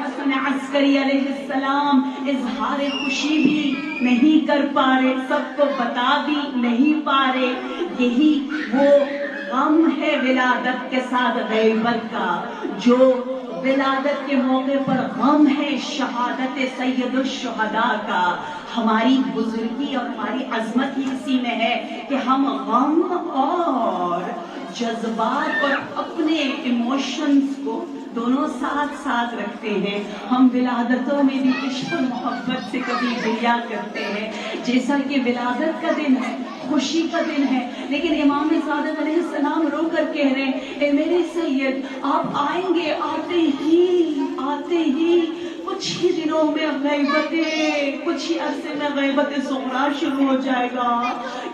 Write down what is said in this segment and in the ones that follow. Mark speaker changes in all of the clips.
Speaker 1: حسن عسکری علیہ السلام اظہار خوشی بھی نہیں کر پا رہے، سب کو بتا بھی نہیں پا رہے. یہی وہ غم ہے ولادت کے ساتھ غیبت کا، جو ولادت کے موقع پر غم ہے شہادت سید الشہداء کا. ہماری بزرگی اور ہماری عظمت ہی اسی میں ہے کہ ہم غم اور جذبات اور اپنے ایموشنز کو دونوں ساتھ ساتھ رکھتے ہیں. ہم ولادتوں میں بھی عشق و محبت سے کبھی گریہ کرتے ہیں، جیسا کہ ولادت کا دن ہے، خوشی کا دن ہے، لیکن امام صادق علیہ السلام رو کر کہہ رہے ہیں اے میرے سید آپ آئیں گے، آتے ہی کچھ ہی دنوں میں کچھ ہی عرصے میں غیبت صغریٰ شروع ہو جائے گا.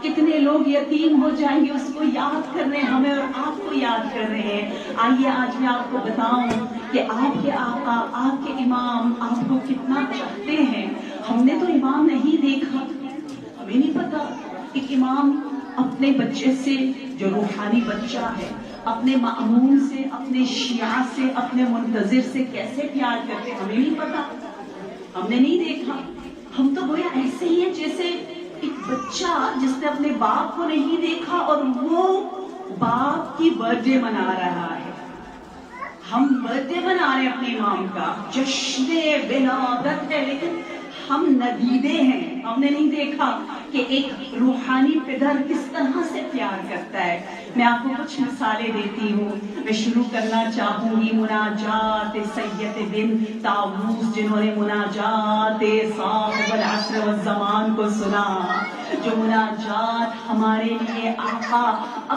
Speaker 1: کتنے لوگ یتیم ہو جائیں گے، اس کو یاد کر رہے ہیں، ہمیں اور آپ کو یاد کر رہے ہیں. آئیے آج میں آپ کو بتاؤں کہ آپ کے آقا، آپ کے امام آپ کو کتنا چاہتے ہیں. ہم نے تو امام نہیں دیکھا، ہمیں نہیں پتا کہ امام اپنے بچے سے جو روحانی بچہ ہے، اپنے مأمون سے، اپنے شیعہ سے، اپنے منتظر سے کیسے پیار کرتے، ہمیں نہیں پتا، ہم نے نہیں دیکھا. ہم تو گویا ایسے ہی ہیں جیسے ایک بچہ جس نے اپنے باپ کو نہیں دیکھا اور وہ باپ کی برتھ ڈے منا رہا ہے. ہم برتھ ڈے منا رہے ہیں اپنے امام کا، جشن ولادت ہے، لیکن ہم ندیدے ہیں. ہم نے نہیں دیکھا کہ ایک روحانی پدر کس طرح سے پیار کرتا ہے. میں آپ کو کچھ مثالیں دیتی ہوں. میں شروع کرنا چاہوں گی مناجات سید بن طاووس، جنہوں نے مناجات صاحب العصر والزمان کو سنا. جو مناجات ہمارے لیے آقا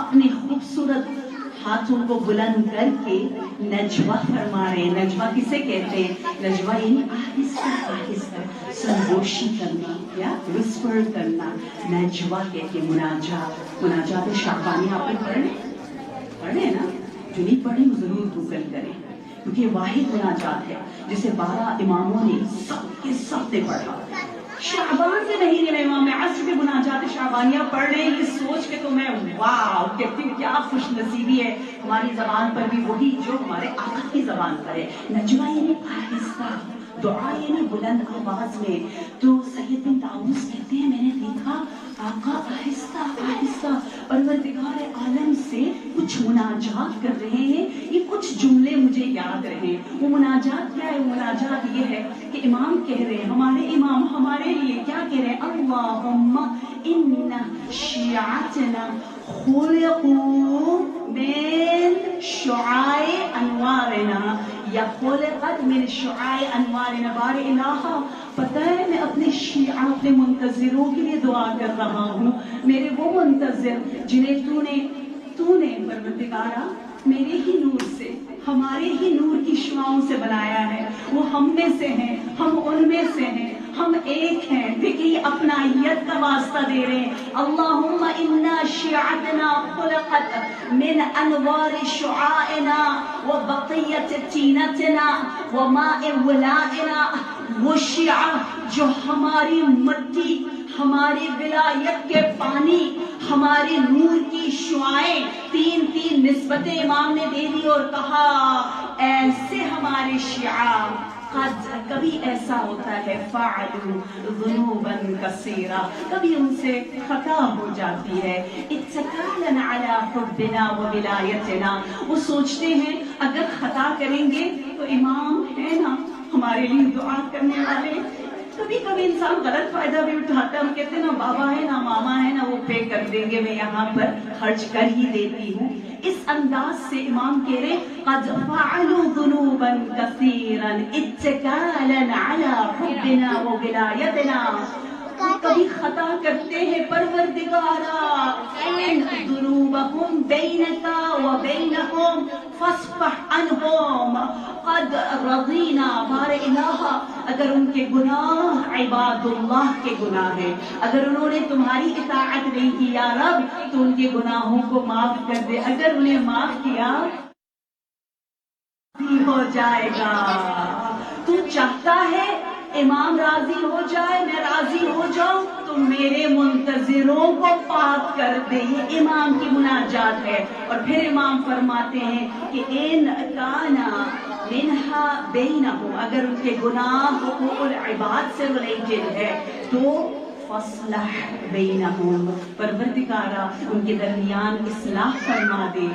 Speaker 1: اپنی خوبصورت ہاتھوں کو بلند کر کے نجوہ فرما رہے ہیں. نجوہ کسے کہتے ہیں؟ نجوہ یعنی آہستہ آہستہ سرگوشی کرنا یا وسپر کرنا، نجوہ کہتے ہیں. مناجات شعبانی آپ نے پڑھے نا؟ جو نہیں پڑھے وہ ضرور گوگل کریں، کیونکہ واحد مناجات ہے جسے 12 اماموں نے سب کے سب نے پڑھا. شعبان کے مہینے میں امام عصر کے مناجات شعبانیہ پڑھ رہے ہیں. یہ سوچ کے تو میں واو کہتی ہوں کیا خوش نصیبی ہے ہماری زبان پر بھی وہی جو ہمارے آقا کی زبان پر ہے. نجوہ یعنی آہستہ، دعا یعنی بلند آواز میں. تو سید بن طاووس کہتے ہیں میں نے دیکھا آقا آہستہ آہستہ پروردگار عالم سے کچھ مناجات کر رہے ہیں. یہ کچھ جملے مجھے یاد رہے. وہ مناجات کیا ہے؟ وہ مناجات یہ ہے کہ امام کہہ رہے ہیں، ہمارے امام ہمارے لیے کیا کہہ رہے ہیں؟ اللہم ان شیعتنا خلقوا من شعاع انوارنا یا خلقت من شعاع انوارنا. بار الہ پتہ ہے میں اپنے شیعہ، اپنے منتظروں کے لیے دعا کر رہا ہوں. میرے وہ منتظر جنہیں تو نے پروردگارا میرے ہی نور سے، ہمارے ہی نور کی شعاؤں سے بنایا ہے. وہ ہم میں سے ہیں، ہم ان میں سے ہیں، ہم ایک ہیں. دیکھیے اپنائیت کا واسطہ دے رہے ہیں. اللہم انا شیعتنا خلقت من انوار شعائنا وبقیت طینتنا وماء ولائنا. وہ شیعہ جو ہماری مٹی، ہماری ولایت کے پانی، ہمارے نور کی شعائیں، تین نسبتیں امام نے دے دی اور کہا ایسے ہمارے شیعہ کبھی ایسا ہوتا ہے فعلوا ذنوبا کثیرا، کبھی ان سے خطا ہو جاتی ہے. اتکالا علی حبنا وولایتنا. وہ سوچتے ہیں اگر خطا کریں گے تو امام ہے نا ہمارے لیے دعا کرنے والے. کبھی کبھی انسان غلط فائدہ بھی اٹھاتا ہے. ہم کہتے ہیں نا بابا ہے نا ماما ہے نا وہ پے کر دیں گے، میں یہاں پر خرچ کر ہی دیتی ہوں. اس انداز سے امام کہہ رہے قد فعلوا ذنوبا كثيرا اتكالا على حبنا وولایتنا. کبھی خطا کرتے ہیں پروردگارا ان ذنوبهم بینک وبینہم فاصفح عنہم قد رضینا. بار الہ اگر ان کے گناہ عباد اللہ کے گناہ ہیں، اگر انہوں نے تمہاری اطاعت نہیں کی یا رب تو ان کے گناہوں کو معاف کر دے. اگر انہیں معاف کیا ہو جائے گا. تو چاہتا ہے امام راضی ہو جائے، میں راضی ہو جاؤں، تو میرے منتظروں کو پاک کر دے. یہ امام کی مناجات ہے. اور پھر امام فرماتے ہیں کہ ان کانا منہا بینہم، اگر ان کے گناہ حقوق العباد سے ریلیٹڈ ہے تو فصلح بینہم، پروردگارا ان کے درمیان اصلاح فرما دے،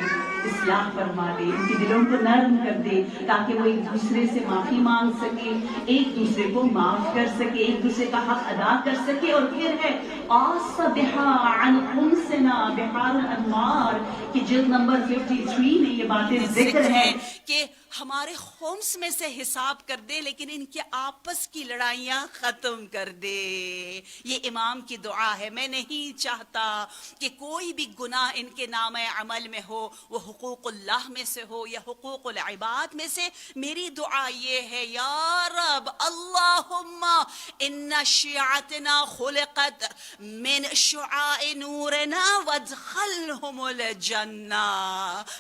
Speaker 1: اصلاح فرما دے، ان کے دلوں کو نرم کر دے تاکہ وہ ایک دوسرے سے معافی مانگ سکے، ایک دوسرے کو معاف کر سکے، ایک دوسرے کا حق ادا کر سکے۔ اور پھر ہے آصبحا عن خمسنا بحار الانوار، کہ جلد نمبر 53 میں یہ باتیں ذکر ہیں
Speaker 2: کہ ہمارے خمس میں سے حساب کر دے، لیکن ان کے آپس کی لڑائیاں ختم کر دے۔ یہ امام کی دعا ہے۔ میں نہیں چاہتا کہ کوئی بھی گناہ ان کے نام عمل میں ہو، وہ حقوق اللہ میں سے ہو یا حقوق العباد میں سے۔ میری دعا یہ ہے، یا رب اللہم ان شیعتنا خلقت من شعاع نورنا وادخلہم الجنہ۔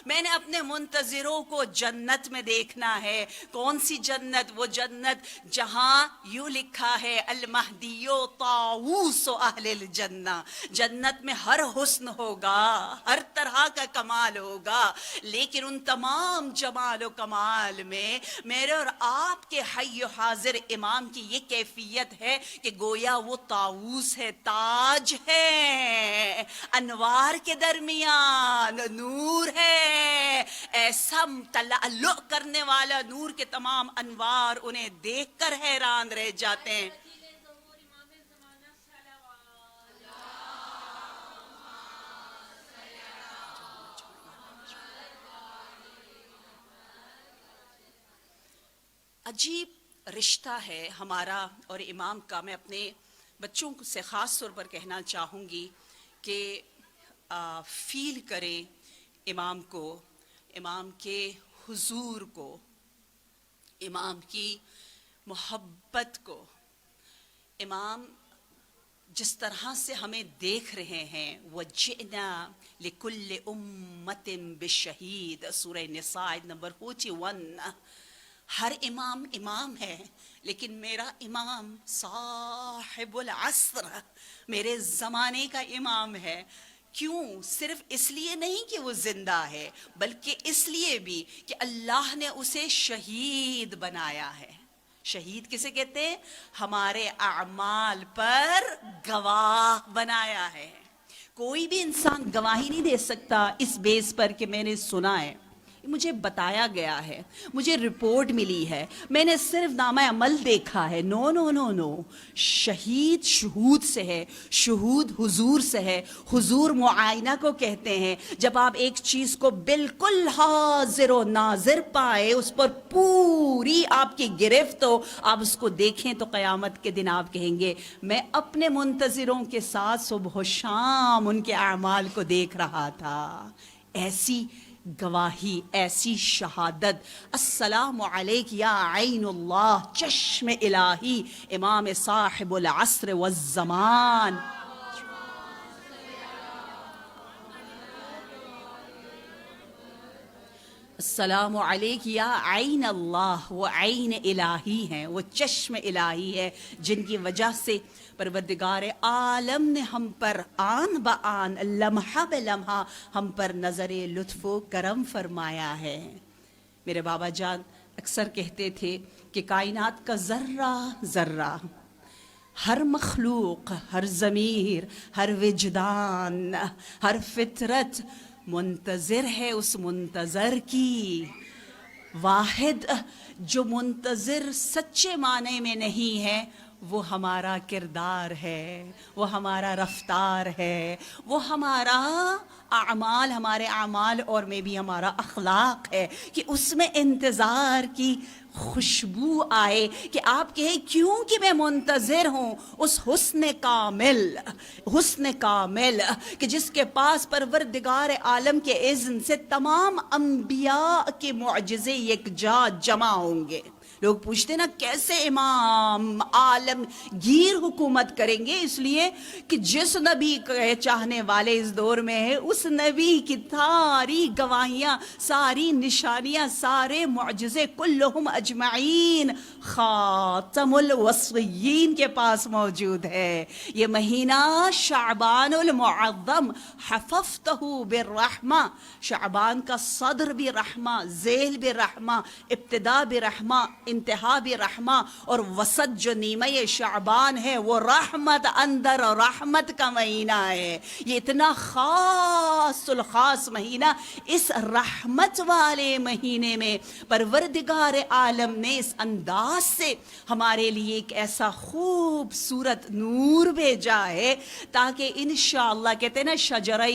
Speaker 2: میں نے اپنے منتظروں کو جنت میں دیکھنا ہے۔ کون سی جنت؟ وہ جنت جہاں یوں لکھا ہے المہدی طاووس اہل الجنہ۔ جنت میں ہر حسن ہوگا، ہر طرح کا کمال ہوگا، لیکن ان تمام جمال و کمال میں میرے اور آپ کے حی و حاضر امام کی یہ کیفیت ہے کہ گویا وہ طاووس ہے، تاج ہے، انوار کے درمیان نور ہے، ایسا تلألؤ کرنے والا نور کے تمام انوار انہیں دیکھ کر حیران رہ جاتے ہیں۔ عجیب رشتہ ہے ہمارا اور امام کا۔ میں اپنے بچوں سے خاص طور پر کہنا چاہوں گی کہ فیل کریں امام کو، امام کے حضور کو، امام کی محبت کو۔ امام جس طرح سے ہمیں دیکھ رہے ہیں، وَجِئْنَا لِكُلِّ أُمَّةٍ بِالشَّهِيدِ، سورہ نساء نمبر 41۔ ہر امام امام ہے، لیکن میرا امام صاحب العصر، میرے زمانے کا امام ہے۔ کیوں؟ صرف اس لیے نہیں کہ وہ زندہ ہے، بلکہ اس لیے بھی کہ اللہ نے اسے شہید بنایا ہے۔ شہید کسے کہتے ہیں؟ ہمارے اعمال پر گواہ بنایا ہے۔ کوئی بھی انسان گواہی نہیں دے سکتا اس بیس پر کہ میں نے سنا ہے، مجھے بتایا گیا ہے، مجھے رپورٹ ملی ہے، میں نے صرف نامہ عمل دیکھا ہے۔ نو نو نو نو، شہید شہود سے ہے، شہود حضور سے ہے۔ حضور معائنہ کو کہتے ہیں، جب آپ ایک چیز کو بالکل حاضر و ناظر پائے، اس پر پوری آپ کی گرفت ہو، آپ اس کو دیکھیں تو قیامت کے دن آپ کہیں گے میں اپنے منتظروں کے ساتھ صبح و شام ان کے اعمال کو دیکھ رہا تھا۔ ایسی گواہی، ایسی شہادت۔ السلام علیک یا عین اللہ، چشم الہی، امام صاحب العصر والزمان۔ السلام علیک یا عین اللہ، وہ عین الہی ہیں، وہ چشم الہی ہے، جن کی وجہ سے پروردگار عالم نے ہم پر آن بآن، لمحہ بلمحہ ہم پر نظر لطف و کرم فرمایا ہے۔ میرے بابا جان اکثر کہتے تھے کہ کائنات کا ذرہ ذرہ، ہر مخلوق، ہر ضمیر، ہر وجدان، ہر فطرت منتظر ہے اس منتظر کی۔ واحد جو منتظر سچے معنی میں نہیں ہے وہ ہمارا کردار ہے، وہ ہمارا رفتار ہے، وہ ہمارا اعمال، ہمارے اعمال اور میں بھی ہمارا اخلاق ہے، کہ اس میں انتظار کی خوشبو آئے، کہ آپ کہیں کیوں کہ میں منتظر ہوں اس حسن کامل کہ جس کے پاس پروردگار عالم کے اذن سے تمام انبیاء کے معجزے یکجا جمع ہوں گے۔ لوگ پوچھتے نا کیسے امام عالم گیر حکومت کریں گے؟ اس لیے کہ جس نبی کے چاہنے والے اس دور میں ہے، اس نبی کی ساری گواہیاں، ساری نشانیاں، سارے معجزے کلہم اجمعین خاتم الوصیین کے پاس موجود ہے. یہ مہینہ شعبان المعظم حفظتہ بالرحمہ، شعبان کا صدر بھی رحمہ، ذیل بھی رحمہ، ابتدا بھی رحمہ، انتہا بھی رحمہ، اور وسط جو نیمہ شعبان ہے وہ رحمت اندر اور رحمت کا مہینہ ہے. یہ اتنا خاص الخاص مہینہ، اس رحمت والے مہینے میں پروردگار عالم نے اس انداز سے ہمارے لیے ایک ایسا خوبصورت نور بھیجا ہے تاکہ انشاءاللہ، کہتے ہیں نا شجرہ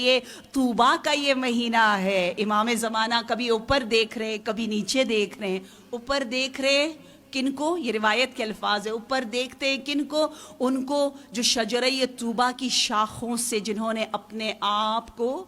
Speaker 2: طوبہ کا یہ مہینہ ہے. امام زمانہ کبھی اوپر دیکھ رہے، کبھی نیچے دیکھ رہے ہیں. اوپر دیکھ رہے کن کو؟ یہ روایت کے الفاظ ہے. اوپر دیکھتے کن کو؟ ان کو جو شجرہ طوبہ کی شاخوں سے جنہوں نے اپنے آپ کو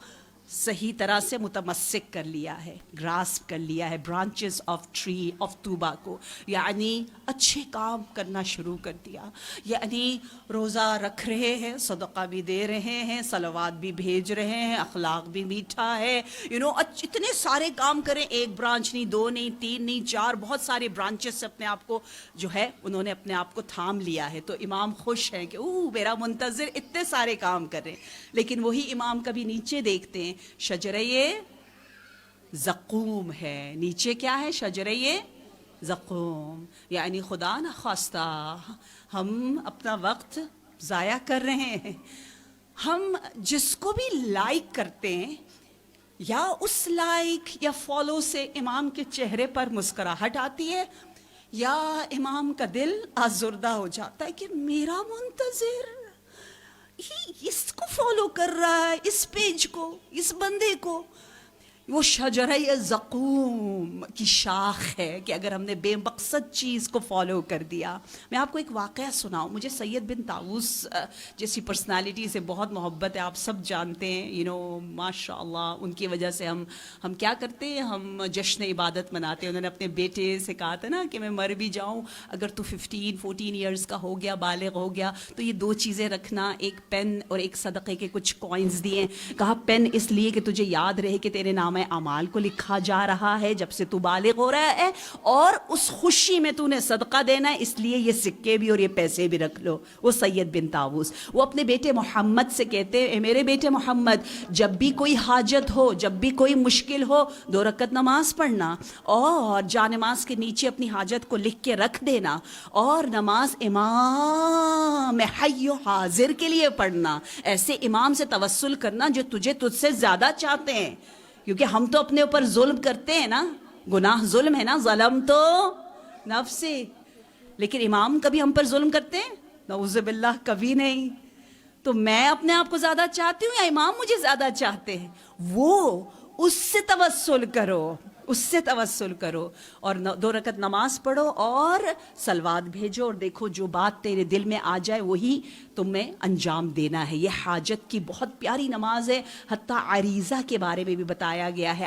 Speaker 2: صحیح طرح سے متمسک کر لیا ہے، گراسپ کر لیا ہے، برانچز آف ٹری آف طوبہ کو، یعنی اچھے کام کرنا شروع کر دیا. یعنی روزہ رکھ رہے ہیں، صدقہ بھی دے رہے ہیں، صلوات بھی بھیج رہے ہیں، اخلاق بھی میٹھا ہے، اتنے سارے کام کریں. ایک برانچ نہیں، دو نہیں، تین نہیں، چار، بہت سارے برانچز سے اپنے آپ کو جو ہے انہوں نے اپنے آپ کو تھام لیا ہے. تو امام خوش ہیں کہ میرا منتظر اتنے سارے کام کر رہے ہیں. لیکن وہی امام کبھی نیچے دیکھتے ہیں، شجرہ زقوم ہے. نیچے کیا ہے؟ شجرہ زقوم. یعنی خدا نخواستہ ہم اپنا وقت ضائع کر رہے ہیں. ہم جس کو بھی لائک کرتے ہیں، یا اس لائک یا فالو سے امام کے چہرے پر مسکراہٹ آتی ہے، یا امام کا دل آزردہ ہو جاتا ہے کہ میرا منتظر اس کو فالو کر رہا ہے، اس پیج کو، اس بندے کو. وہ شجرہ زقوم کی شاخ ہے کہ اگر ہم نے بے مقصد چیز کو فالو کر دیا. میں آپ کو ایک واقعہ سناؤں. مجھے سید بن طاووس جیسی پرسنالٹی سے بہت محبت ہے، آپ سب جانتے ہیں. ماشاء اللہ ان کی وجہ سے ہم کیا کرتے ہیں، ہم جشن عبادت مناتے ہیں. انہوں نے اپنے بیٹے سے کہا تھا نا کہ میں مر بھی جاؤں، اگر تو 14 ایئرز کا ہو گیا، بالغ ہو گیا، تو یہ 2 چیزیں رکھنا، ایک پین اور ایک صدقے کے کچھ کوائنز دیے. کہا پین اس لیے کہ تجھے یاد رہے کہ تیرے نام اعمال کو لکھا جا رہا ہے جب سے تو بالغ ہو رہا ہے، اور اس خوشی میں تو نے صدقہ دینا ہے، اس لیے یہ سکے بھی اور یہ پیسے بھی رکھ لو. وہ سید بن طاووس وہ اپنے بیٹے محمد سے کہتے ہیں، میرے بیٹے محمد، جب بھی کوئی حاجت ہو، جب بھی کوئی مشکل ہو، 2 رکعت نماز پڑھنا، اور جا نماز کے نیچے اپنی حاجت کو لکھ کے رکھ دینا، اور نماز امام حی و حاضر کے لیے پڑھنا. ایسے امام سے توسل کرنا جو تجھ سے زیادہ چاہتے ہیں. کیونکہ ہم تو اپنے اوپر ظلم کرتے ہیں نا، گناہ ظلم ہے نا، ظلم تو نفسی. لیکن امام کبھی ہم پر ظلم کرتے ہیں؟ نعوذ باللہ، کبھی نہیں. تو میں اپنے آپ کو زیادہ چاہتی ہوں یا امام مجھے زیادہ چاہتے ہیں؟ وہ اس سے توسل کرو، اس سے توسل کرو، اور 2 رکعت نماز پڑھو اور صلوات بھیجو، اور دیکھو جو بات تیرے دل میں آ جائے وہی تمہیں انجام دینا ہے. یہ حاجت کی بہت پیاری نماز ہے. حتیٰ عریضہ کے بارے میں بھی بتایا گیا ہے.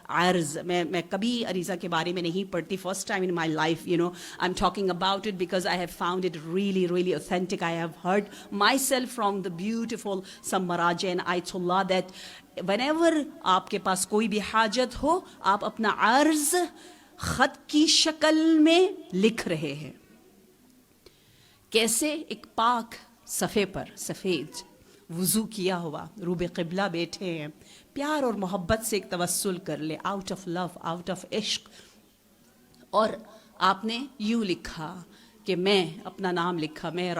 Speaker 2: عرض میں کبھی عریضہ کے بارے میں نہیں پڑھتی. First time in my life I am talking about it because I have found it really really authentic. I have heard myself from the beautiful Samaraja and Ayatollah that whenever آپ کے پاس کوئی بھی حاجت ہو، آپ اپنا عرض خط کی شکل میں لکھ رہے ہیں. کیسے؟ ایک پاک صفحے پر سفید وضو کیا ہوا، روبے قبلہ بیٹھے ہیں، پیار اور محبت سے ایک توسل کر لے، out of love, out of عشق. اور آپ نے یوں لکھا کہ میں اپنا نام لکھا، میں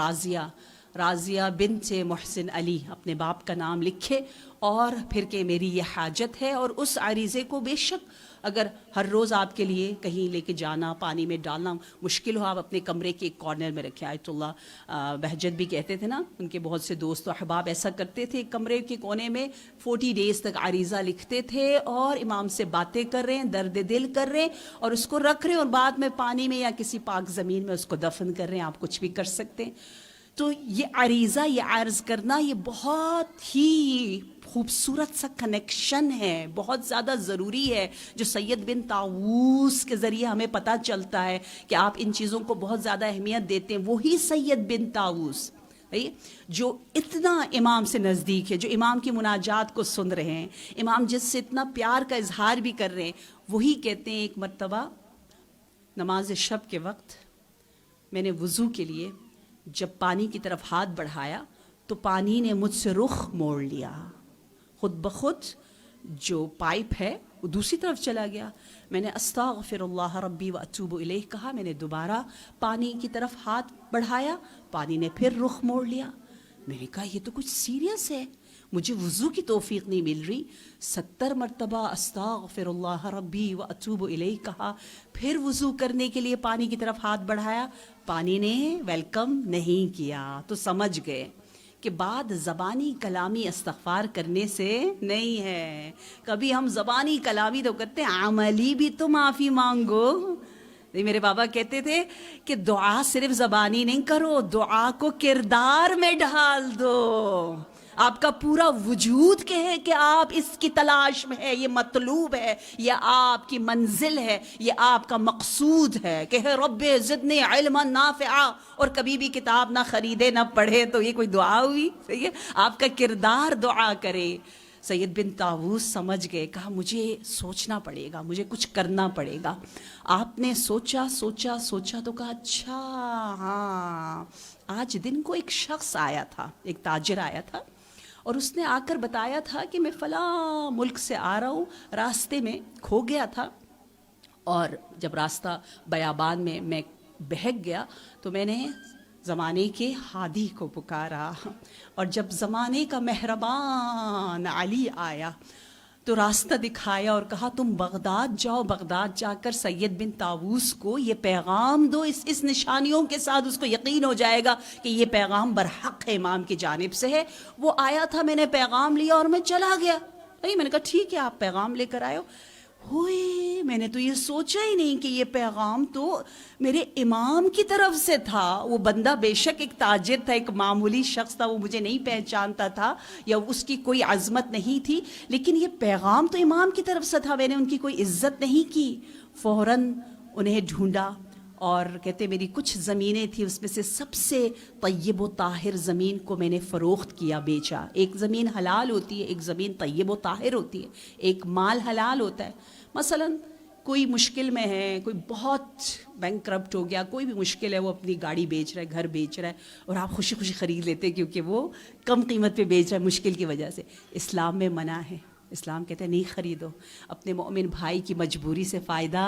Speaker 2: راضیہ بنت محسن علی، اپنے باپ کا نام لکھے، اور پھر کہ میری یہ حاجت ہے. اور اس عریضے کو بے شک اگر ہر روز آپ کے لیے کہیں لے کے جانا، پانی میں ڈالنا مشکل ہو، آپ اپنے کمرے کے ایک کارنر میں رکھیں. آیت اللہ بہجت بھی کہتے تھے نا، ان کے بہت سے دوست و احباب ایسا کرتے تھے، کمرے کے کونے میں 40 days تک عریضہ لکھتے تھے، اور امام سے باتیں کر رہے ہیں، درد دل کر رہے ہیں، اور اس کو رکھ رہے ہیں، اور بعد میں پانی میں یا کسی پاک زمین میں اس کو دفن کر رہے ہیں. آپ کچھ بھی کر سکتے ہیں. تو یہ عریضہ، یہ عرض کرنا، یہ بہت ہی خوبصورت سا کنیکشن ہے، بہت زیادہ ضروری ہے، جو سید بن طاووس کے ذریعے ہمیں پتہ چلتا ہے کہ آپ ان چیزوں کو بہت زیادہ اہمیت دیتے ہیں. وہی سید بن طاووس جو اتنا امام سے نزدیک ہے، جو امام کی مناجات کو سن رہے ہیں، امام جس سے اتنا پیار کا اظہار بھی کر رہے ہیں، وہی کہتے ہیں ایک مرتبہ نماز شب کے وقت میں نے وضو کے لیے جب پانی کی طرف ہاتھ بڑھایا تو پانی نے مجھ سے رخ موڑ لیا، خود بخود جو پائپ ہے وہ دوسری طرف چلا گیا۔ میں نے استغفر اللہ ربی و اتوب الیہ کہا، میں نے دوبارہ پانی کی طرف ہاتھ بڑھایا، پانی نے پھر رخ موڑ لیا۔ میں نے کہا یہ تو کچھ سیریس ہے، مجھے وضو کی توفیق نہیں مل رہی۔ 70 مرتبہ استغفر اللہ ربی و اتوب الیہ کہا، پھر وضو کرنے کے لیے پانی کی طرف ہاتھ بڑھایا، پانی نے ویلکم نہیں کیا۔ تو سمجھ گئے کہ بات زبانی کلامی استغفار کرنے سے نہیں ہے۔ کبھی ہم زبانی کلامی تو کرتے ہیں، عملی بھی تو معافی مانگو۔ میرے بابا کہتے تھے کہ دعا صرف زبانی نہیں کرو، دعا کو کردار میں ڈھال دو۔ آپ کا پورا وجود کہے کہ آپ اس کی تلاش میں ہے، یہ مطلوب ہے، یہ آپ کی منزل ہے، یہ آپ کا مقصود ہے کہ رب زدنی علما نافعا، اور کبھی بھی کتاب نہ خریدے نہ پڑھے تو یہ کوئی دعا ہوئی؟ صحیح ہے، آپ کا کردار دعا کرے۔ سید بن طاووس سمجھ گئے، کہا مجھے سوچنا پڑے گا، مجھے کچھ کرنا پڑے گا۔ آپ نے سوچا سوچا سوچا تو کہا اچھا ہاں، آج دن کو ایک شخص آیا تھا، ایک تاجر آیا تھا، اور اس نے آ کر بتایا تھا کہ میں فلاں ملک سے آ رہا ہوں، راستے میں کھو گیا تھا، اور جب راستہ بیابان میں بہک گیا تو میں نے زمانے کے ہادی کو پکارا، اور جب زمانے کا مہربان علی آیا تو راستہ دکھایا اور کہا تم بغداد جاؤ، بغداد جا کر سید بن طاووس کو یہ پیغام دو، اس نشانیوں کے ساتھ اس کو یقین ہو جائے گا کہ یہ پیغام برحق ہے، امام کی جانب سے ہے۔ وہ آیا تھا، میں نے پیغام لیا اور میں چلا گیا۔ میں نے کہا ٹھیک ہے آپ پیغام لے کر آئے ہو۔ ہوئے میں نے تو یہ سوچا ہی نہیں کہ یہ پیغام تو میرے امام کی طرف سے تھا۔ وہ بندہ بے شک ایک تاجر تھا، ایک معمولی شخص تھا، وہ مجھے نہیں پہچانتا تھا یا اس کی کوئی عظمت نہیں تھی، لیکن یہ پیغام تو امام کی طرف سے تھا، میں نے ان کی کوئی عزت نہیں کی۔ فوراً انہیں ڈھونڈا، اور کہتے میری کچھ زمینیں تھیں، اس میں سے سب سے طیب و طاہر زمین کو میں نے فروخت کیا، بیچا۔ ایک زمین حلال ہوتی ہے، ایک زمین طیب و طاہر ہوتی ہے، ایک مال حلال ہوتا ہے۔ مثلا کوئی مشکل میں ہے، کوئی بہت بینک کرپٹ ہو گیا، کوئی بھی مشکل ہے، وہ اپنی گاڑی بیچ رہا ہے، گھر بیچ رہا ہے، اور آپ خوشی خوشی خرید لیتے ہیں کیونکہ وہ کم قیمت پہ بیچ رہا ہے مشکل کی وجہ سے۔ اسلام میں منع ہے، اسلام کہتے ہیں نہیں خریدو، اپنے مومن بھائی کی مجبوری سے فائدہ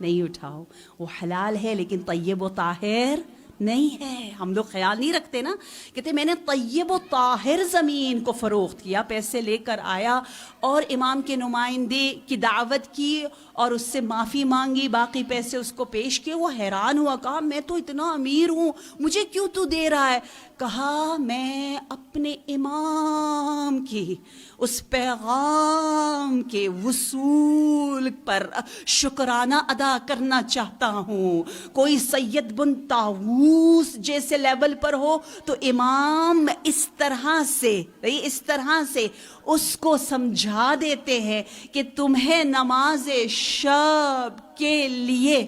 Speaker 2: نہیں اٹھاؤ۔ وہ حلال ہے لیکن طیب و طاہر نہیں ہے۔ ہم لوگ خیال نہیں رکھتے نا، کہتے میں نے طیب و طاہر زمین کو فروخت کیا، پیسے لے کر آیا اور امام کے نمائندے کی دعوت کی اور اس سے معافی مانگی، باقی پیسے اس کو پیش کیے۔ وہ حیران ہوا، کہا میں تو اتنا امیر ہوں، مجھے کیوں تو دے رہا ہے؟ کہا میں اپنے امام کی اس پیغام کے وصول پر شکرانہ ادا کرنا چاہتا ہوں۔ کوئی سید بن طاووس جیسے لیول پر ہو تو امام اس طرح سے اس کو سمجھا دیتے ہیں کہ تمہیں نماز شب کے لیے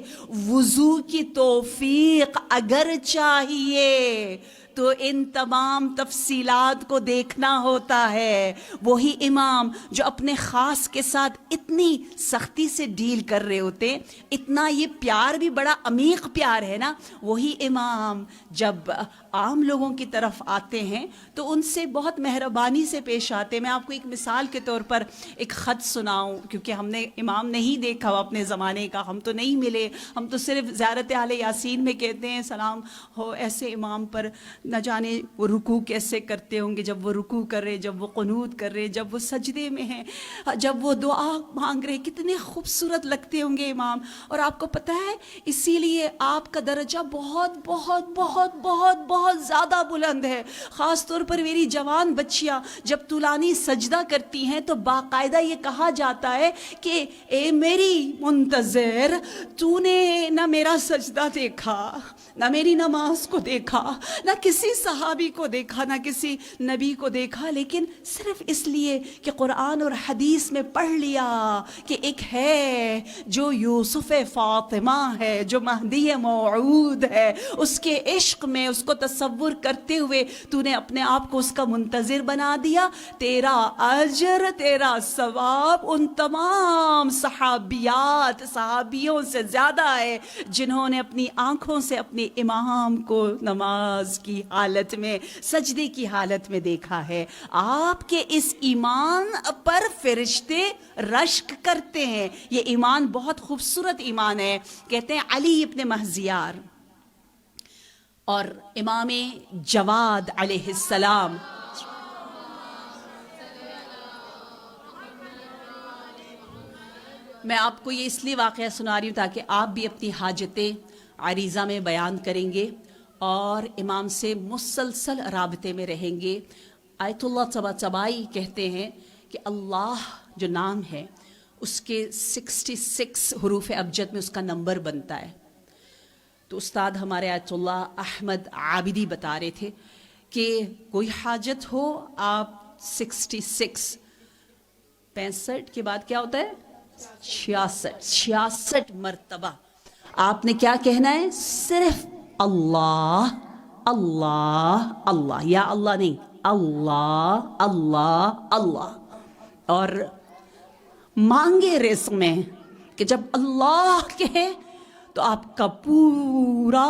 Speaker 2: وضو کی توفیق اگر چاہیے تو ان تمام تفصیلات کو دیکھنا ہوتا ہے۔ وہی امام جو اپنے خاص کے ساتھ اتنی سختی سے ڈیل کر رہے ہوتے، اتنا یہ پیار بھی بڑا عمیق پیار ہے نا، وہی امام جب عام لوگوں کی طرف آتے ہیں تو ان سے بہت مہربانی سے پیش آتے ہیں۔ میں آپ کو ایک مثال کے طور پر ایک خط سناؤں، کیونکہ ہم نے امام نہیں دیکھا اپنے زمانے کا، ہم تو نہیں ملے، ہم تو صرف زیارت اہل یاسین میں کہتے ہیں سلام ہو ایسے امام پر، نہ جانے وہ رکوع کیسے کرتے ہوں گے، جب وہ رکوع کر رہے، جب وہ قنوت کر رہے، جب وہ سجدے میں ہیں، جب وہ دعا مانگ رہے، کتنے خوبصورت لگتے ہوں گے امام۔ اور آپ کو پتہ ہے اسی لیے آپ کا درجہ بہت بہت بہت بہت بہت زیادہ بلند ہے۔ خاص طور پر میری جوان بچیاں جب طولانی سجدہ کرتی ہیں تو باقاعدہ یہ کہا جاتا ہے کہ اے میری منتظر، تو نے نہ میرا سجدہ دیکھا، نہ میری نماز کو دیکھا، نہ کسی صحابی کو دیکھا، نہ کسی نبی کو دیکھا، لیکن صرف اس لیے کہ قرآن اور حدیث میں پڑھ لیا کہ ایک ہے جو یوسف فاطمہ ہے، جو مہدی موعود ہے، اس کے عشق میں اس کو تصور کرتے ہوئے تو نے اپنے آپ کو اس کا منتظر بنا دیا۔ تیرا اجر، تیرا ثواب ان تمام صحابیوں سے زیادہ ہے جنہوں نے اپنی آنکھوں سے اپنے امام کو نماز کی حالت میں، سجدے کی حالت میں دیکھا ہے۔ آپ کے اس ایمان پر فرشتے رشک کرتے ہیں۔ یہ ایمان بہت خوبصورت ایمان ہے۔ کہتے ہیں علی ابن مہزیار اور امام جواد علیہ السلام، میں آپ کو یہ اس لیے واقعہ سنا رہی ہوں تاکہ آپ بھی اپنی حاجتیں عریضہ میں بیان کریں گے اور امام سے مسلسل رابطے میں رہیں گے۔ آیت اللہ طباطبائی کہتے ہیں کہ اللہ جو نام ہے اس کے 66 حروف ابجد میں اس کا نمبر بنتا ہے۔ تو استاد ہمارے آیت اللہ احمد عابدی بتا رہے تھے کہ کوئی حاجت ہو آپ 66 65 کے بعد کیا ہوتا ہے 66 مرتبہ آپ نے کیا کہنا ہے؟ صرف اللہ اللہ اللہ، یا اللہ نہیں، اللہ اللہ اللہ، اور مانگے رزق میں کہ جب اللہ کہے تو آپ کا پورا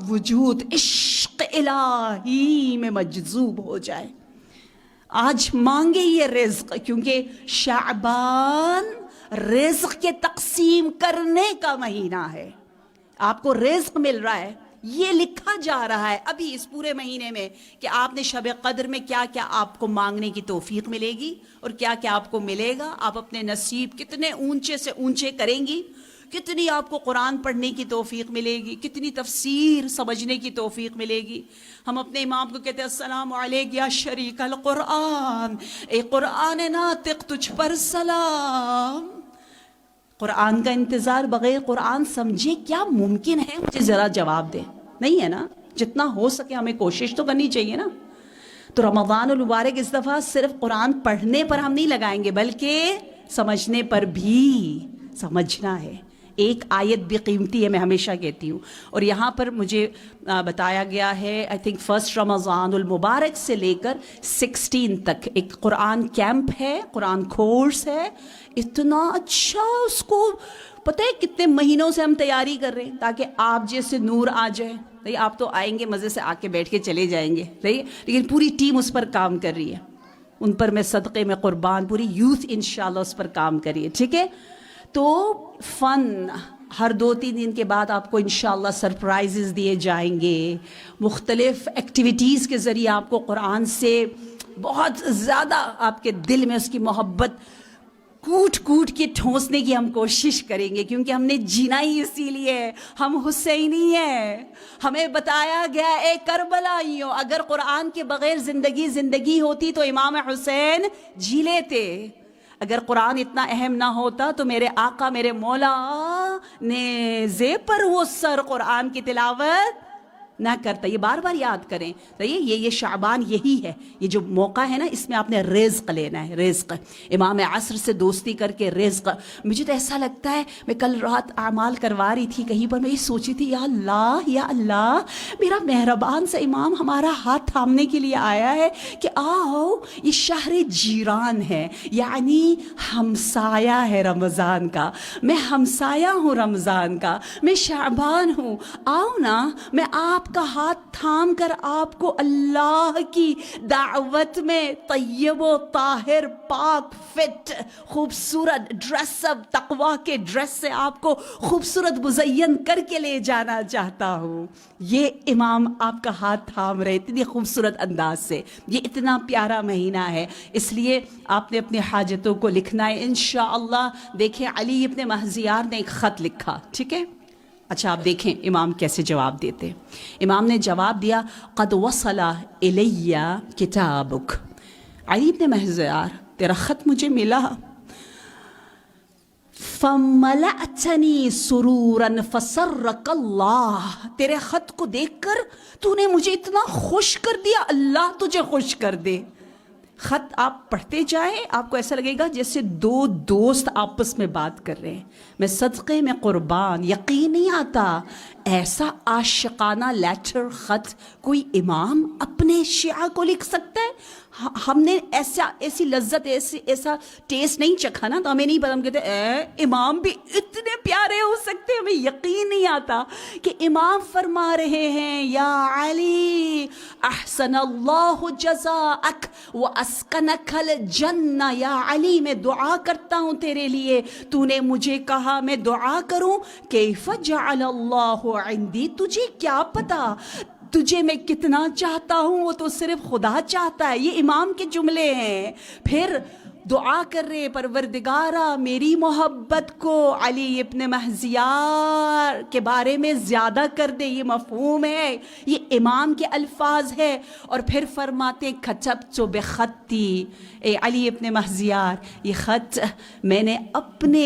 Speaker 2: وجود عشق الہی میں مجذوب ہو جائے۔ آج مانگے یہ رزق، کیونکہ شعبان رزق کے تقسیم کرنے کا مہینہ ہے۔ آپ کو رزق مل رہا ہے، یہ لکھا جا رہا ہے ابھی اس پورے مہینے میں کہ آپ نے شب قدر میں کیا کیا آپ کو مانگنے کی توفیق ملے گی اور کیا کیا آپ کو ملے گا۔ آپ اپنے نصیب کتنے اونچے سے اونچے کریں گی، کتنی آپ کو قرآن پڑھنے کی توفیق ملے گی، کتنی تفسیر سمجھنے کی توفیق ملے گی۔ ہم اپنے امام کو کہتے ہیں السلام علیک یا شریک القرآن، اے قرآن ناطق تجھ پر سلام۔ قرآن کا انتظار بغیر قرآن سمجھے کیا ممکن ہے؟ مجھے ذرا جواب دیں، نہیں ہے نا؟ جتنا ہو سکے ہمیں کوشش تو کرنی چاہیے نا۔ تو رمضان المبارک اس دفعہ صرف قرآن پڑھنے پر ہم نہیں لگائیں گے بلکہ سمجھنے پر بھی، سمجھنا ہے۔ ایک آیت بھی قیمتی ہے، میں ہمیشہ کہتی ہوں، اور یہاں پر مجھے بتایا گیا ہے آئی تھنک 1 رمضان المبارک سے لے کر 16 تک ایک قرآن کیمپ ہے، قرآن کورس ہے، اتنا اچھا، اس کو پتہ ہے کتنے مہینوں سے ہم تیاری کر رہے ہیں تاکہ آپ جیسے نور آ جائے۔ نہیں آپ تو آئیں گے مزے سے آ کے بیٹھ کے چلے جائیں گے، لیکن پوری ٹیم اس پر کام کر رہی ہے، ان پر میں صدقے میں قربان، پوری یوتھ انشاءاللہ اس پر کام کریے، ٹھیک ہے؟ تو فن ہر 2-3 دن کے بعد آپ کو انشاءاللہ سرپرائزز دیے جائیں گے، مختلف ایکٹیویٹیز کے ذریعے آپ کو قرآن سے بہت زیادہ آپ کے دل میں اس کی محبت کوٹ کوٹ کے ٹھونسنے کی ہم کوشش کریں گے، کیونکہ ہم نے جینا ہی اسی لیے ہے، ہم حسینی ہیں۔ ہمیں بتایا گیا اے کربلائیوں، اگر قرآن کے بغیر زندگی ہوتی تو امام حسین جی لیتے۔ اگر قرآن اتنا اہم نہ ہوتا تو میرے آقا میرے مولا نیزے پر وہ سر قرآن کی تلاوت نہ کرتا۔ یہ بار بار یاد کریں، یہ شعبان یہی ہے، یہ جو موقع ہے نا، اس میں آپ نے رزق لینا ہے، رزق۔ امام عصر سے دوستی کر کے رزق۔ مجھے تو ایسا لگتا ہے، میں کل رات اعمال کروا رہی تھی کہیں پر، میں یہ سوچی تھی یا اللہ میرا مہربان سا امام ہمارا ہاتھ تھامنے کے لیے آیا ہے کہ آؤ، یہ شہر جیران ہے، یعنی ہمسایہ ہے رمضان کا، میں ہمسایہ ہوں رمضان کا، میں شعبان ہوں، آؤ نا، میں آپ کا ہاتھ تھام کر آپ کو اللہ کی دعوت میں طیب و طاہر، پاک، فٹ، خوبصورت ڈریس اپ، تقوی کے ڈریس سے آپ کو خوبصورت مزین کر کے لے جانا چاہتا ہوں۔ یہ امام آپ کا ہاتھ تھام رہے اتنی خوبصورت انداز سے۔ یہ اتنا پیارا مہینہ ہے، اس لیے آپ نے اپنے حاجتوں کو لکھنا ہے انشاءاللہ۔ دیکھیں علی ابن مہزیار نے ایک خط لکھا، ٹھیک ہے؟ اچھا آپ دیکھیں امام کیسے جواب دیتے۔ امام نے جواب دیا قد وصل الی کتابک، علی ابن مہزیار تیرا خط مجھے ملا، فملأتنی سرورا فسرک اللہ، تیرے خط کو دیکھ کر تو نے مجھے اتنا خوش کر دیا، اللہ تجھے خوش کر دے۔ خط آپ پڑھتے جائیں آپ کو ایسا لگے گا جیسے دو دوست آپس میں بات کر رہے ہیں. میں صدقے میں قربان، یقین نہیں آتا ایسا عاشقانہ لیٹر خط کوئی امام اپنے شیعہ کو لکھ سکتا ہے. ہم نے ایسی لذت ایسا ٹیسٹ نہیں چکھا نا، تو ہمیں نہیں پتا. ہم کہتے امام بھی اتنے پیارے ہو سکتے ہیں. ہمیں یقین نہیں آتا کہ امام فرما رہے ہیں یا علی احسن اللہ جزاءک واسکنک الجنہ. یا علی میں دعا کرتا ہوں تیرے لیے، تو نے مجھے کہا میں دعا کروں. کیف جعل اللہ عندی، تجھے کیا پتا تجھے میں کتنا چاہتا ہوں، وہ تو صرف خدا چاہتا ہے. یہ امام کے جملے ہیں. پھر دعا کر رہے پروردگارا میری محبت کو علی ابن مہزیار کے بارے میں زیادہ کر دے. یہ مفہوم ہے، یہ امام کے الفاظ ہے. اور پھر فرماتے کتبت بخطی، اے علی ابن مہزیار یہ خط میں نے اپنے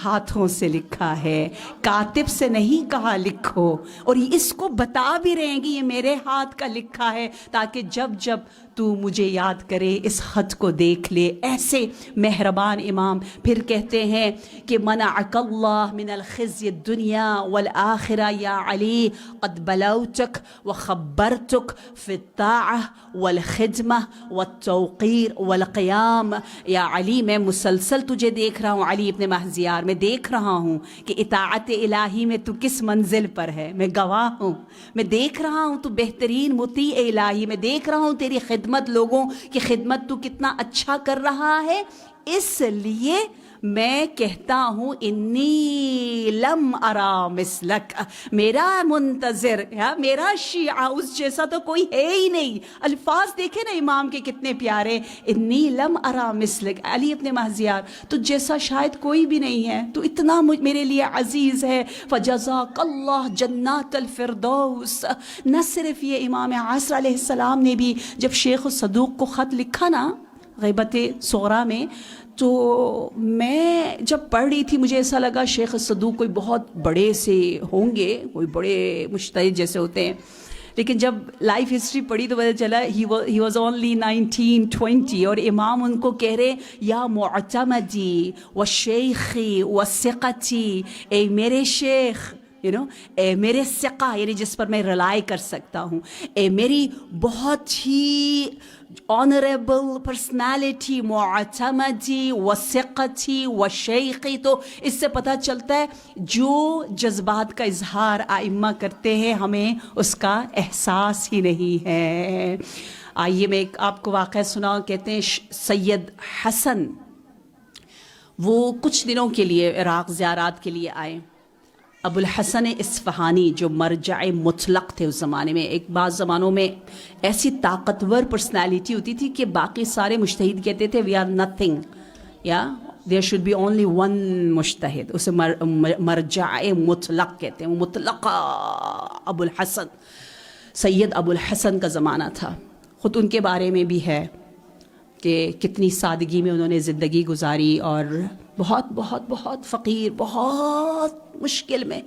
Speaker 2: ہاتھوں سے لکھا ہے، کاتب سے نہیں کہا لکھو. اور اس کو بتا بھی رہے ہیں کہ یہ میرے ہاتھ کا لکھا ہے، تاکہ جب جب تو مجھے یاد کرے اس خط کو دیکھ لے. ایسے مہربان امام. پھر کہتے ہیں کہ منعک اللہ من الخزي الدنیا والآخرہ یا علی قد بلوتک وخبرتک فی الطاعة والخدمہ والتوقیر والقیام. یا علی میں مسلسل تجھے دیکھ رہا ہوں علی ابن مہزیار، میں دیکھ رہا ہوں کہ اطاعت الہی میں تو کس منزل پر ہے. میں گواہ ہوں، میں دیکھ رہا ہوں تو بہترین مطیع الہی، میں دیکھ رہا ہوں تیری خدمت، لوگوں کی خدمت تو کتنا اچھا کر رہا ہے. اس لیے میں کہتا ہوں انی لم ارا مثلک، میرا منتظر یا میرا شیعہ اس جیسا تو کوئی ہے ہی نہیں. الفاظ دیکھیں نا امام کے کتنے پیارے. انی لم ارا مثلک، علی ابن مہزیار تو جیسا شاید کوئی بھی نہیں ہے، تو اتنا میرے لیے عزیز ہے. فجزاک اللہ جنات الفردوس. نہ صرف یہ، امام عصر علیہ السلام نے بھی جب شیخ الصدوق کو خط لکھا نا غیبت صغریٰ میں، تو میں جب پڑھ رہی تھی مجھے ایسا لگا شیخ الصدوق کوئی بہت بڑے سے ہوں گے، کوئی بڑے مجتہد جیسے ہوتے ہیں. لیکن جب لائف ہسٹری پڑھی تو پتہ چلا ہی واز اونلی 19-20. اور امام ان کو کہہ رہے یا معتمدی و شیخی و ثقتی، اے میرے شیخ، اے میرے ثقہ یعنی جس پر میں رلائی کر سکتا ہوں، اے میری بہت ہی آنریبل پرسنالٹی، معتمدی و ثقتی و شیخی. تو اس سے پتہ چلتا ہے جو جذبات کا اظہار ائمہ کرتے ہیں ہمیں اس کا احساس ہی نہیں ہے. آئیے میں ایک آپ کو واقعہ سناؤں. کہتے ہیں سید حسن وہ کچھ دنوں کے لیے عراق زیارات کے لیے آئے. ابو الحسن اصفہانی جو مرجع مطلق تھے اس زمانے میں، ایک بعض زمانوں میں ایسی طاقتور پرسنالٹی ہوتی تھی کہ باقی سارے مجتہد کہتے تھے وی آر نتھنگ، یا there should be only one مجتہد. اسے مرجع مطلق کہتے ہیں. وہ مطلق ابو الحسن، سید ابو الحسن کا زمانہ تھا. خود ان کے بارے میں بھی ہے کہ کتنی سادگی میں انہوں نے زندگی گزاری، اور بہت بہت بہت فقیر، بہت مشکل میں.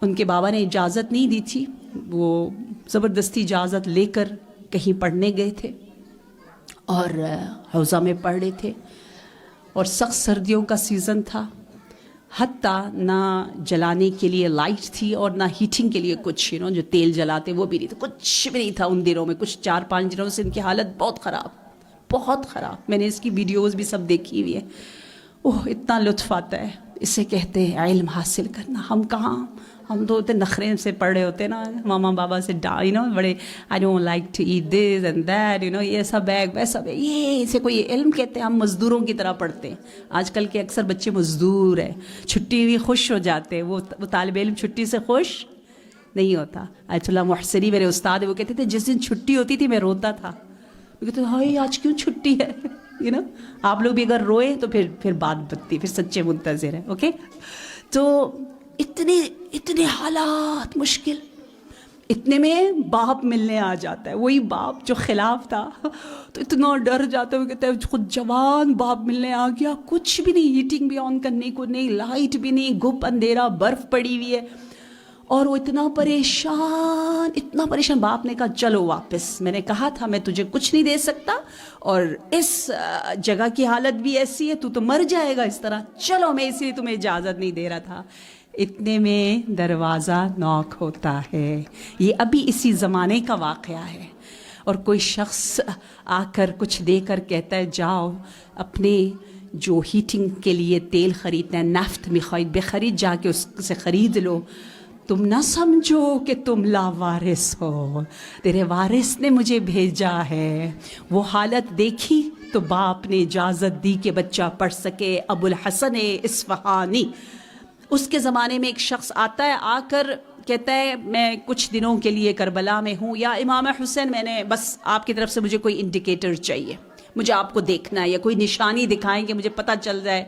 Speaker 2: ان کے بابا نے اجازت نہیں دی تھی، وہ زبردستی اجازت لے کر کہیں پڑھنے گئے تھے اور حوزہ میں پڑھ رہے تھے. اور سخت سردیوں کا سیزن تھا، حتیٰ نہ جلانے کے لیے لائٹ تھی اور نہ ہیٹنگ کے لیے کچھ جو تیل جلاتے وہ بھی نہیں تھا، کچھ بھی نہیں تھا ان دنوں میں. کچھ 4-5 دنوں سے ان کی حالت بہت خراب، بہت خراب. میں نے اس کی ویڈیوز بھی سب دیکھی ہوئی ہے. اتنا لطف آتا ہے. اسے کہتے ہیں علم حاصل کرنا. ہم کہاں، ہم تو اتنے نخرے سے پڑھ رہے ہوتے نا، ماما بابا سے بڑے I don't like to eat this and that, یہ سب بیگ ویسا بیگ، یہ اسے کوئی علم کہتے ہیں. ہم مزدوروں کی طرح پڑھتے ہیں. آج کل کے اکثر بچے مزدور ہیں، چھٹی ہوئی خوش ہو جاتے ہیں. وہ طالب علم چھٹی سے خوش نہیں ہوتا. آیت اللہ محسنی میرے استاد وہ کہتے تھے جس دن چھٹی ہوتی تھی میں روتا تھا. وہ کہتے ہائے آج کیوں چھٹی ہے. آپ لوگ بھی اگر روئے تو پھر بات بنتی، پھر سچے منتظر ہیں. اوکے، تو اتنے حالات مشکل. اتنے میں باپ ملنے آ جاتا ہے، وہی باپ جو خلاف تھا. تو اتنا ڈر جاتا ہے، کہتا ہے خود جوان باپ ملنے آ گیا. کچھ بھی نہیں، ہیٹنگ بھی آن کرنے کو نہیں، لائٹ بھی نہیں، گھپ اندھیرا، برف پڑی ہوئی ہے. اور وہ اتنا پریشان، باپ نے کہا چلو واپس، میں نے کہا تھا میں تجھے کچھ نہیں دے سکتا، اور اس جگہ کی حالت بھی ایسی ہے، تو مر جائے گا اس طرح، چلو میں اسی لیے تمہیں اجازت نہیں دے رہا تھا۔ اتنے میں دروازہ ناک ہوتا ہے، یہ ابھی اسی زمانے کا واقعہ ہے، اور کوئی شخص آ کر کچھ دے کر کہتا ہے جاؤ اپنے جو ہیٹنگ کے لیے تیل خریدنا ہے، نفت میخواید بخرید، جا کے اس سے خرید لو، تم نہ سمجھو کہ تم لاوارث ہو، تیرے وارث نے مجھے بھیجا ہے۔ وہ حالت دیکھی تو باپ نے اجازت دی کہ بچہ پڑھ سکے۔ ابو الحسن اصفہانی، اس کے زمانے میں ایک شخص آتا ہے، آ کر کہتا ہے میں کچھ دنوں کے لیے کربلا میں ہوں، یا امام حسین میں نے بس آپ کی طرف سے مجھے کوئی انڈیکیٹر چاہیے، مجھے آپ کو دیکھنا ہے، یا کوئی نشانی دکھائیں کہ مجھے پتہ چل جائے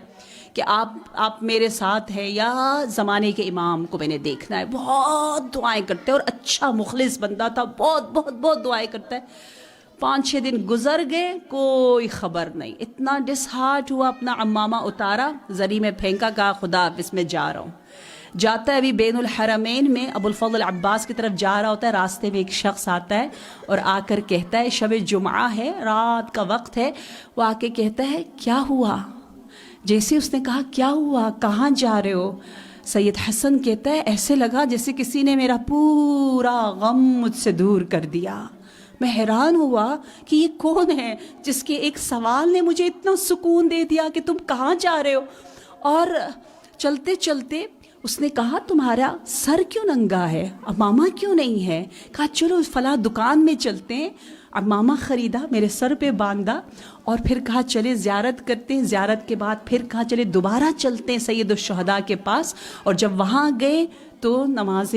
Speaker 2: کہ آپ میرے ساتھ ہیں، یا زمانے کے امام کو میں نے دیکھنا ہے۔ بہت دعائیں کرتے ہیں، اور اچھا مخلص بندہ تھا، بہت بہت بہت دعائیں کرتا ہے۔ 5-6 دن گزر گئے، کوئی خبر نہیں، اتنا ڈس ہارٹ ہوا، اپنا عمامہ اتارا، زری میں پھینکا، کہا خدا حافظ میں جا رہا ہوں۔ جاتا ہے ابھی بین الحرمین میں ابو الفضل عباس کی طرف جا رہا ہوتا ہے، راستے میں ایک شخص آتا ہے اور آ کر کہتا ہے، شب جمعہ ہے، رات کا وقت ہے، وہ آ کے کہتا ہے کیا ہوا؟ جیسے اس نے کہا کیا ہوا، کہاں جا رہے ہو؟ سید حسن کہتا ہے ایسے لگا جیسے کسی نے میرا پورا غم مجھ سے دور کر دیا۔ میں حیران ہوا کہ یہ کون ہے جس کے ایک سوال نے مجھے اتنا سکون دے دیا کہ تم کہاں جا رہے ہو۔ اور چلتے چلتے اس نے کہا تمہارا سر کیوں ننگا ہے، عمامہ کیوں نہیں ہے؟ کہا چلو فلاں دکان میں چلتے ہیں، عمامہ خریدا، میرے سر پہ باندھا، اور پھر کہا چلے زیارت کرتے ہیں، زیارت کے بعد پھر کہا چلے دوبارہ چلتے ہیں سید الشہداء کے پاس۔ اور جب وہاں گئے تو نماز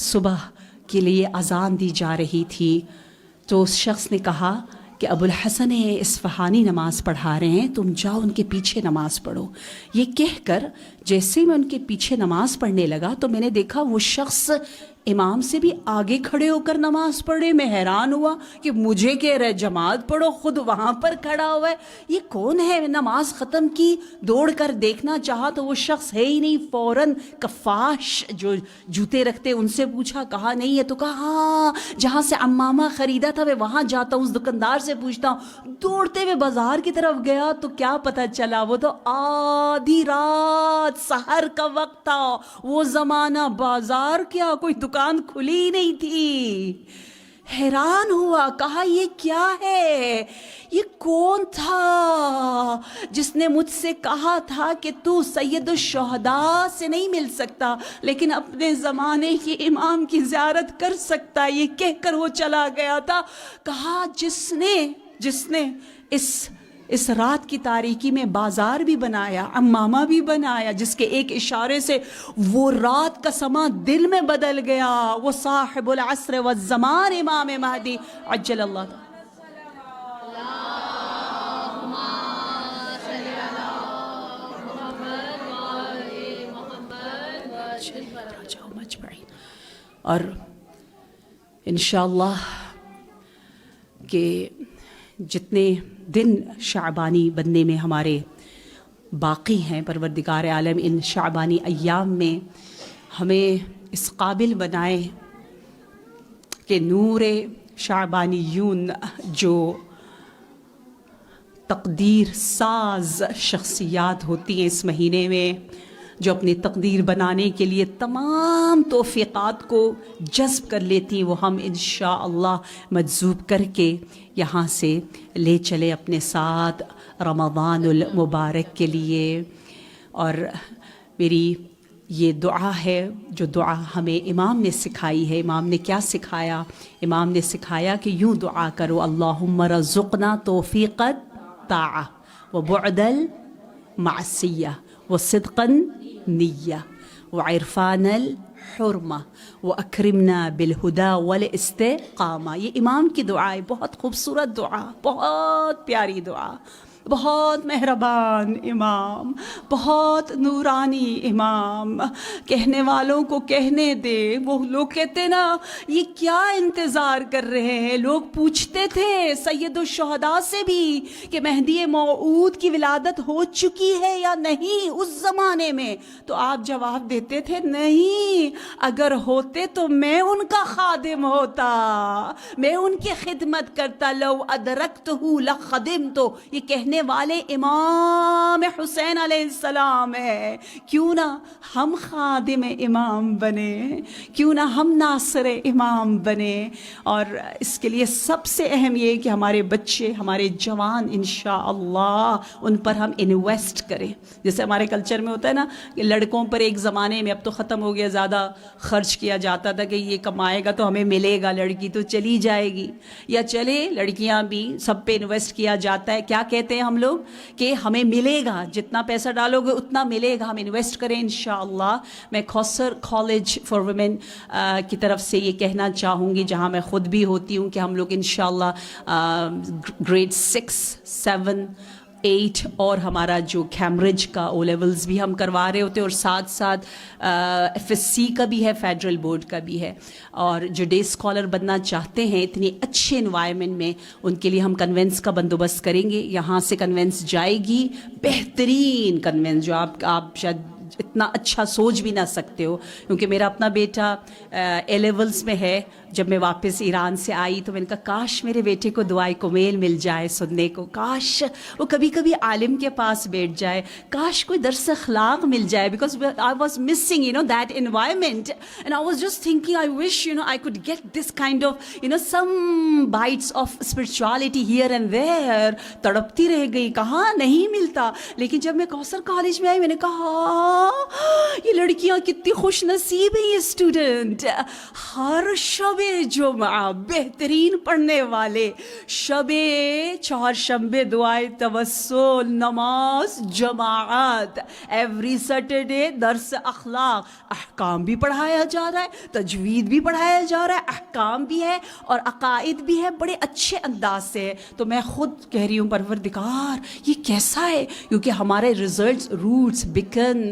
Speaker 2: صبح کے لیے اذان دی جا رہی تھی، تو اس شخص نے کہا کہ ابو الحسن اصفہانی نماز پڑھا رہے ہیں، تم جاؤ ان کے پیچھے نماز پڑھو۔ یہ کہہ کر جیسے میں ان کے پیچھے نماز پڑھنے لگا تو میں نے دیکھا وہ شخص امام سے بھی آگے کھڑے ہو کر نماز پڑھے۔ میں حیران ہوا کہ مجھے کہہ رہے جماعت پڑھو، خود وہاں پر کھڑا ہوا ہے، یہ کون ہے؟ نماز ختم کی، دوڑ کر دیکھنا چاہا تو وہ شخص ہے ہی نہیں۔ فوراً کفاش جو جوتے رکھتے ان سے پوچھا، کہا نہیں ہے، تو کہا ہاں جہاں سے عمامہ خریدا تھا میں وہاں جاتا ہوں، اس دکاندار سے پوچھتا ہوں۔ دوڑتے ہوئے بازار کی طرف گیا تو کیا پتہ چلا، وہ تو آدھی رات سحر کا وقت تھا، وہ زمانہ بازار کیا کوئی دکان کھلی نہیں تھی۔ حیران ہوا، کہا یہ کیا ہے؟ یہ کون تھا جس نے مجھ سے کہا تھا کہ تو سید الشہداء سے نہیں مل سکتا لیکن اپنے زمانے کے امام کی زیارت کر سکتا؟ یہ کہہ کر وہ چلا گیا تھا۔ کہا جس نے اس رات کی تاریکی میں بازار بھی بنایا، عمامہ بھی بنایا، جس کے ایک اشارے سے وہ رات کا سما دل میں بدل گیا، وہ صاحب العصر والزمان امام مہدی عجل اللہ تعالی۔ اور انشاءاللہ کہ جتنے دن شعبانی بننے میں ہمارے باقی ہیں، پروردگار عالم ان شعبانی ایام میں ہمیں اس قابل بنائے کہ نور شعبانیون جو تقدیر ساز شخصیات ہوتی ہیں اس مہینے میں، جو اپنی تقدیر بنانے کے لیے تمام توفیقات کو جذب کر لیتی ہیں، وہ ہم انشاءاللہ مجذوب کر کے یہاں سے لے چلے اپنے ساتھ رمضان المبارک کے لیے۔ اور میری یہ دعا ہے جو دعا ہمیں امام نے سکھائی ہے۔ امام نے کیا سکھایا؟ امام نے سکھایا کہ یوں دعا کرو، اللہم رزقنا توفیق الطاعہ وبعد المعصیہ وصدقا نیہ وعرفان الحرمہ واکرمنا بالہدی والاستقامہ۔ یہ امام کی دعا ہے، بہت خوبصورت دعا، بہت پیاری دعا۔
Speaker 1: بہت مہربان امام، بہت نورانی امام، کہنے والوں کو کہنے دے۔ وہ لوگ کہتے نا یہ کیا انتظار کر رہے ہیں، لوگ پوچھتے تھے سید الشہداء سے بھی کہ مہدی موعود کی ولادت ہو چکی ہے یا نہیں اس زمانے میں، تو آپ جواب دیتے تھے نہیں، اگر ہوتے تو میں ان کا خادم ہوتا، میں ان کی خدمت کرتا، لو ادرکتہ لخدمتہ۔ یہ کہنے والے امام حسین علیہ السلام ہے، کیوں نہ ہم خادم امام بنے، کیوں نہ ہم ناصر امام بنے۔ اور اس کے لیے سب سے اہم یہ کہ ہمارے بچے، ہمارے جوان انشاءاللہ ان پر ہم انویسٹ کریں۔ جیسے ہمارے کلچر میں ہوتا ہے نا کہ لڑکوں پر ایک زمانے میں، اب تو ختم ہو گیا، زیادہ خرچ کیا جاتا تھا کہ یہ کمائے گا تو ہمیں ملے گا، لڑکی تو چلی جائے گی، یا چلے لڑکیاں بھی، سب پہ انویسٹ کیا جاتا ہے۔ کیا کہتے ہیں ہم لوگ کہ ہمیں ملے گا، جتنا پیسہ ڈالو گے اتنا ملے گا، ہم انویسٹ کریں انشاءاللہ۔ میں کوثر کالج فار ویمن کی طرف سے یہ کہنا چاہوں گی، جہاں میں خود بھی ہوتی ہوں، کہ ہم لوگ انشاءاللہ گریڈ 6، 7، 8 اور ہمارا جو کیمبرج کا او لیولز بھی ہم کروا رہے ہوتے ہیں، اور ساتھ ساتھ FSC کا بھی ہے، فیڈرل بورڈ کا بھی ہے۔ اور جو ڈے اسکالر بننا چاہتے ہیں اتنے اچھے انوائرمنٹ میں، ان کے لیے ہم کنوینس کا بندوبست کریں گے۔ یہاں سے کنوینس جائے گی، بہترین کنوینس جو آپ شاید اتنا اچھا سوچ بھی نہ سکتے ہو، کیونکہ میرا اپنا بیٹا اے لیولز میں ہے۔ جب میں واپس ایران سے آئی تو میں نے کہا کاش میرے بیٹے کو دعائے کمیل مل جائے سننے کو، کاش وہ کبھی کبھی عالم کے پاس بیٹھ جائے، کاش کوئی درس اخلاق مل جائے، because I was missing that environment, and I was just thinking I wish I could get this kind of some bites of spirituality here and there. تڑپتی رہ گئی، کہاں نہیں ملتا۔ لیکن جب میں کوثر کالج میں آئی میں نے کہا یہ لڑکیاں کتنی خوش نصیب ہیں، یہ اسٹوڈنٹ ہر شب جمعہ بہترین پڑھنے والے، شب چہارشنبے دعائے توسل، نماز جماعت، ایوری سیٹرڈے درس اخلاق، احکام بھی پڑھایا جا رہا ہے، تجوید بھی پڑھایا جا رہا ہے، احکام بھی ہے اور عقائد بھی ہے، بڑے اچھے انداز سے۔ تو میں خود کہہ رہی ہوں پروردگار یہ کیسا ہے، کیونکہ ہمارے results, roots, bacon,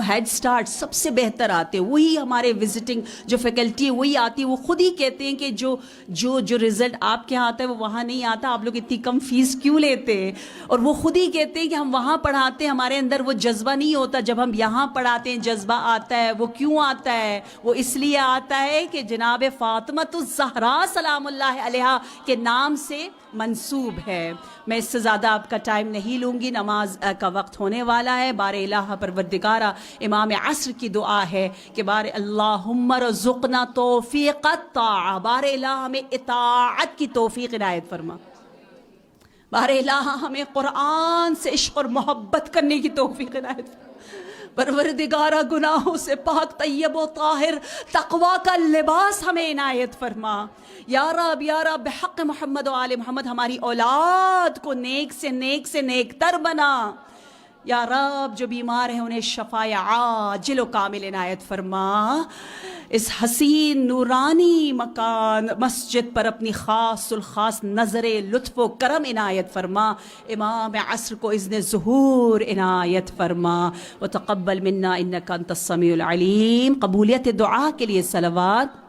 Speaker 1: head start سب سے بہتر آتے ہیں، وہی ہمارے وزٹنگ جو فیکلٹی ہے وہی آتی ہے۔ وہ خود ہی کہتے ہیں کہ جو رزلٹ آپ کے یہاں آتا ہے وہ وہاں نہیں آتا، آپ لوگ اتنی کم فیس کیوں لیتے ہیں؟ اور وہ خود ہی کہتے ہیں کہ ہم وہاں پڑھاتے ہیں، ہمارے اندر وہ جذبہ نہیں ہوتا، جب ہم یہاں پڑھاتے ہیں جذبہ آتا ہے۔ وہ کیوں آتا ہے؟ وہ اس لیے آتا ہے کہ جناب فاطمۃ الزہراء سلام اللہ علیہا کے نام سے منسوب ہے۔ میں اس سے زیادہ آپ کا ٹائم نہیں لوں گی، نماز کا وقت ہونے والا ہے۔ بار الہ پروردگارہ، امام عصر کی دعا ہے کہ بار اللہم رزقنا توفیق الطاعہ، بار الہ ہمیں اطاعت کی توفیق عنایت فرما، بار الہ ہمیں قرآن سے عشق اور محبت کرنے کی توفیق عنایت فرما، پروردگارہ گناہوں سے پاک طیب و طاہر تقوی کا لباس ہمیں عنایت فرما۔ یا رب بحق محمد و آل محمد ہماری اولاد کو نیک سے نیک سے نیک تر بنا۔ یا رب جو بیمار ہیں انہیں شفاء عاجل و کامل عنایت فرما۔ اس حسین نورانی مکان مسجد پر اپنی خاص الخاص نظر لطف و کرم عنایت فرما۔ امام عصر کو اذن ظہور عنایت فرما۔ وتقبل منا انک انت السمیع العلیم۔ قبولیت دعا کے لیے صلوات۔